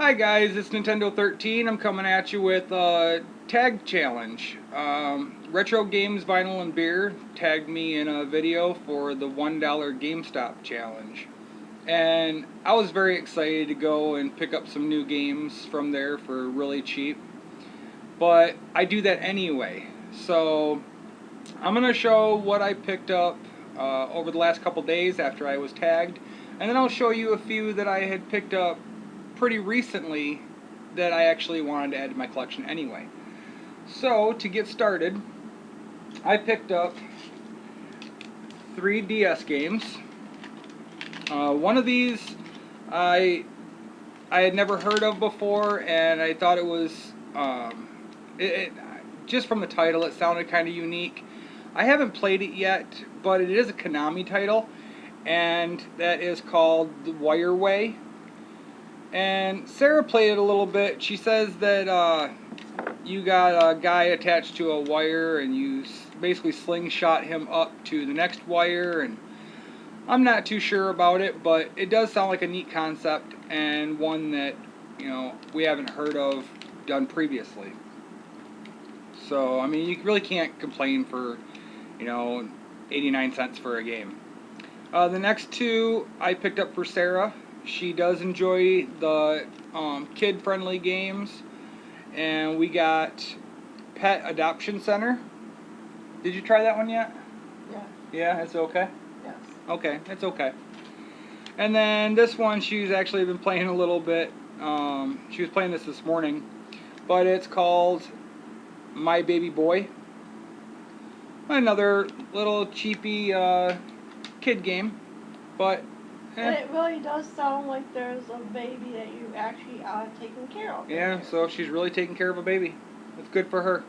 Hi guys, it's Nintendo 13. I'm coming at you with a tag challenge. Retro Games, Vinyl, and Beer tagged me in a video for the $1 Gamestop challenge. And I was very excited to go and pick up some new games from there for really cheap. But I do that anyway. So I'm going to show what I picked up over the last couple days after I was tagged. And then I'll show you a few that I had picked up pretty recently that I actually wanted to add to my collection anyway. So, to get started, I picked up 3 DS games. One of these I had never heard of before, and I thought it was, just from the title, it sounded kind of unique. I haven't played it yet, but it is a Konami title, and that is called The Wire Way. And Sarah played it a little bit. She says that you got a guy attached to a wire and you basically slingshot him up to the next wire, and I'm not too sure about it, but it does sound like a neat concept and one that, we haven't heard of done previously. So, I mean, you really can't complain for, 89 cents for a game. The next 2 I picked up for Sarah. She does enjoy the kid-friendly games, and we got Pet Adoption Center. Did you try that one yet? Yeah. Yeah, it's okay? Yes. Okay, it's okay. And then this one she's actually been playing a little bit. She was playing this morning, but it's called My Baby Boy. Another little cheapy kid game, but And it really does sound like there's a baby that you actually are taking care of. yeah, so she's really taking care of a baby. That's good for her.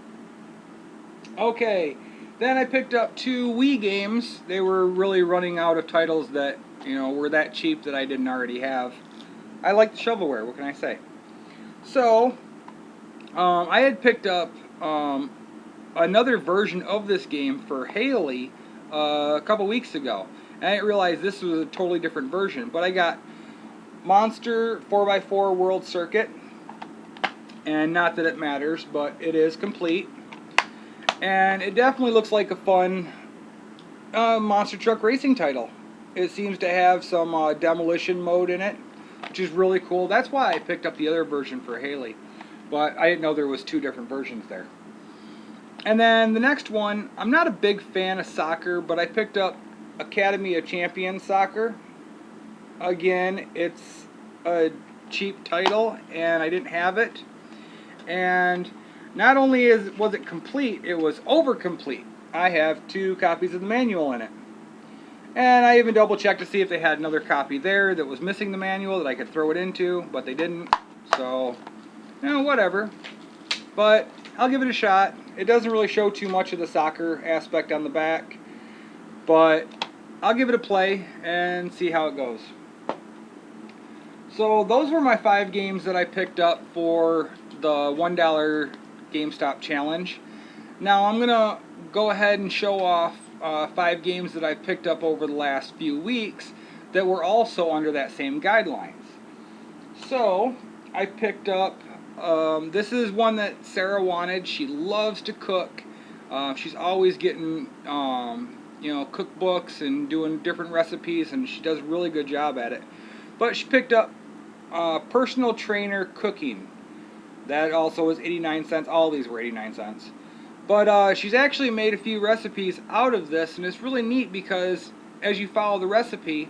Okay, then I picked up 2 Wii games. They were really running out of titles that, were that cheap that I didn't already have. I like the shovelware, what can I say? So, I had picked up another version of this game for Haley a couple weeks ago. And I didn't realize this was a totally different version, but I got Monster 4x4 World Circuit, and not that it matters, but it is complete. And it definitely looks like a fun monster truck racing title. It seems to have some demolition mode in it, which is really cool. That's why I picked up the other version for Haley, but I didn't know there was 2 different versions there. And then the next one, I'm not a big fan of soccer, but I picked up Academy of Champions Soccer. Again, it's a cheap title, and I didn't have it. And not only was it complete, it was over complete. I have 2 copies of the manual in it. And I even double checked to see if they had another copy there that was missing the manual that I could throw it into, but they didn't. So, whatever. But I'll give it a shot. It doesn't really show too much of the soccer aspect on the back, but I'll give it a play and see how it goes. So those were my 5 games that I picked up for the $1 GameStop challenge. Now I'm going to go ahead and show off 5 games that I picked up over the last few weeks that were also under that same guidelines. So I picked up, this is one that Sarah wanted. She loves to cook. She's always getting cookbooks and doing different recipes, and she does a really good job at it. But she picked up Personal Trainer Cooking. That also was 89 cents. All these were 89 cents. But she's actually made a few recipes out of this, and it's really neat because as you follow the recipe,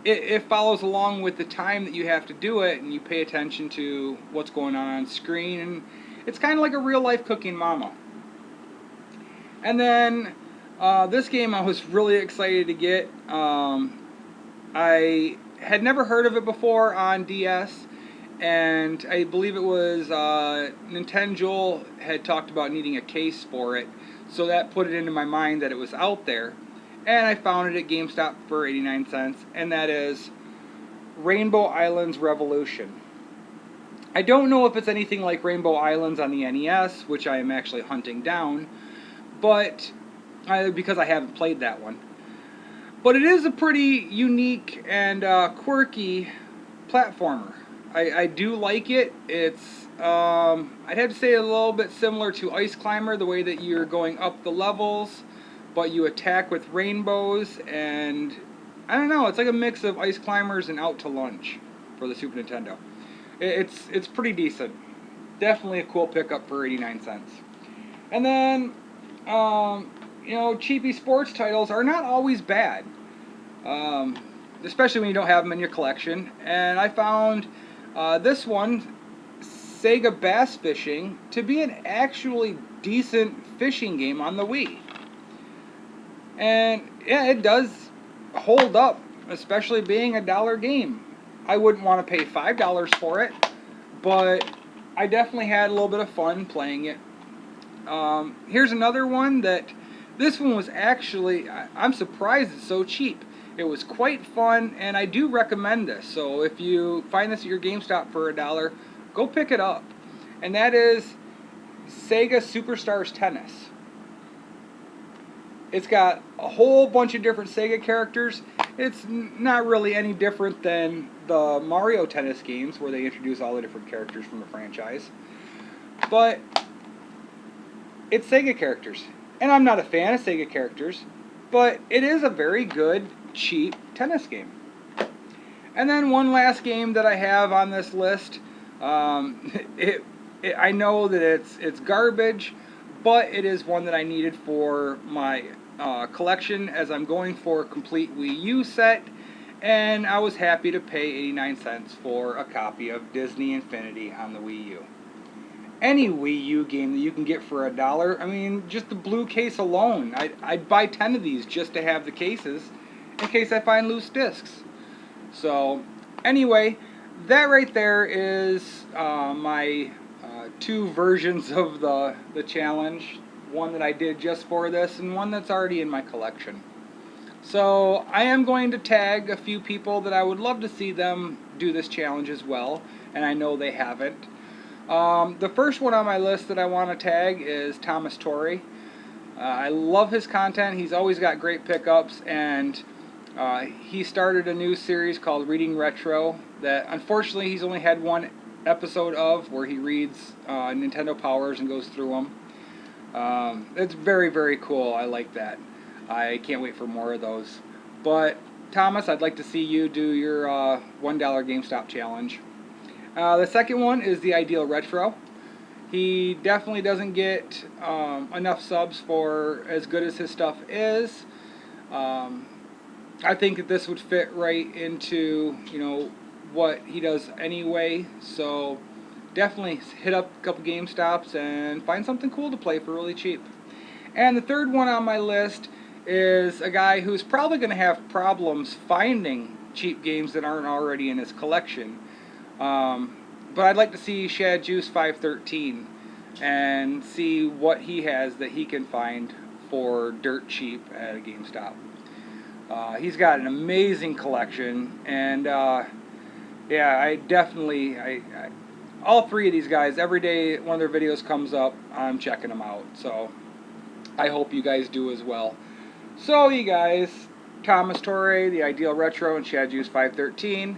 it follows along with the time that you have to do it, and you pay attention to what's going on screen, and it's kind of like a real-life cooking mama. And then this game I was really excited to get. I had never heard of it before on DS, and I believe it was Nintendo had talked about needing a case for it, so that put it into my mind that it was out there. And I found it at GameStop for 89 cents, and that is Rainbow Islands Revolution. I don't know if it's anything like Rainbow Islands on the NES, which I am actually hunting down, but because I haven't played that one. But it is a pretty unique and quirky platformer. I do like it. It's I'd have to say a little bit similar to Ice Climber, the way that you're going up the levels, but you attack with rainbows, and I don't know. It's like a mix of Ice Climbers and Out to Lunch for the Super Nintendo. It's pretty decent. Definitely a cool pickup for 89 cents. And then, cheapy sports titles are not always bad, especially when you don't have them in your collection. And I found this one, Sega Bass Fishing, to be an actually decent fishing game on the Wii. And yeah, it does hold up, especially being a dollar game. I wouldn't want to pay $5 for it, but I definitely had a little bit of fun playing it. Here's another one that, this one was actually, I'm surprised it's so cheap. It was quite fun, and I do recommend this. So if you find this at your GameStop for $1, go pick it up. And that is Sega Superstars Tennis. It's got a whole bunch of different Sega characters. It's not really any different than the Mario Tennis games, where they introduce all the different characters from the franchise. But it's Sega characters. And I'm not a fan of Sega characters, but it is a very good, cheap tennis game. And then one last game that I have on this list. I know that it's garbage, but it is one that I needed for my collection, as I'm going for a complete Wii U set, and I was happy to pay 89 cents for a copy of Disney Infinity on the Wii U. Any Wii U game that you can get for $1, I mean, just the blue case alone, I'd buy 10 of these just to have the cases in case I find loose discs. So anyway, that right there is my two versions of the challenge. One that I did just for this, and one that's already in my collection. So I am going to tag a few people that I would love to see them do this challenge as well, and I know they haven't. The first one on my list that I want to tag is Thomas Torre. I love his content. He's always got great pickups, and he started a new series called Reading Retro that unfortunately he's only had one episode of, where he reads Nintendo Powers and goes through them. It's very, very cool. I like that. I can't wait for more of those. But Thomas, I'd like to see you do your $1 GameStop challenge. The second one is the Ideal Retro. He definitely doesn't get enough subs for as good as his stuff is. I think that this would fit right into, what he does anyway. So definitely hit up a couple GameStops and find something cool to play for really cheap. And the third one on my list is a guy who's probably going to have problems finding cheap games that aren't already in his collection. But I'd like to see Shad Juice 513 and see what he has that he can find for dirt cheap at a GameStop. He's got an amazing collection, and yeah, I definitely, all three of these guys, every day one of their videos comes up, I'm checking them out. So I hope you guys do as well. So you guys, Thomas Torre, the Ideal Retro, and Shad Juice 513.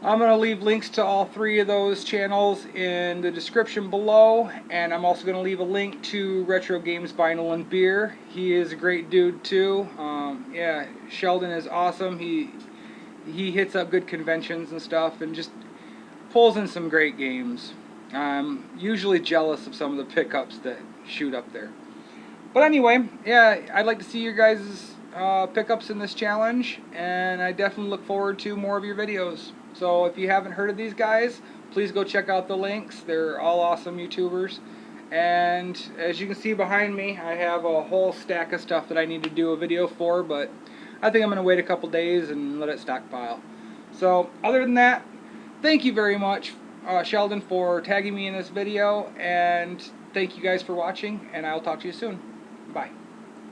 I'm going to leave links to all three of those channels in the description below, and I'm also going to leave a link to Retro Games Vinyl and Beer. He is a great dude too. Yeah, Sheldon is awesome. He hits up good conventions and stuff, and just pulls in some great games. I'm usually jealous of some of the pickups that shoot up there. But anyway, yeah, I'd like to see your guys' pickups in this challenge, and I definitely look forward to more of your videos. So if you haven't heard of these guys, please go check out the links. They're all awesome YouTubers. And as you can see behind me, I have a whole stack of stuff that I need to do a video for, but I think I'm going to wait a couple days and let it stockpile. So other than that, thank you very much, Sheldon, for tagging me in this video, and thank you guys for watching, and I'll talk to you soon. Bye.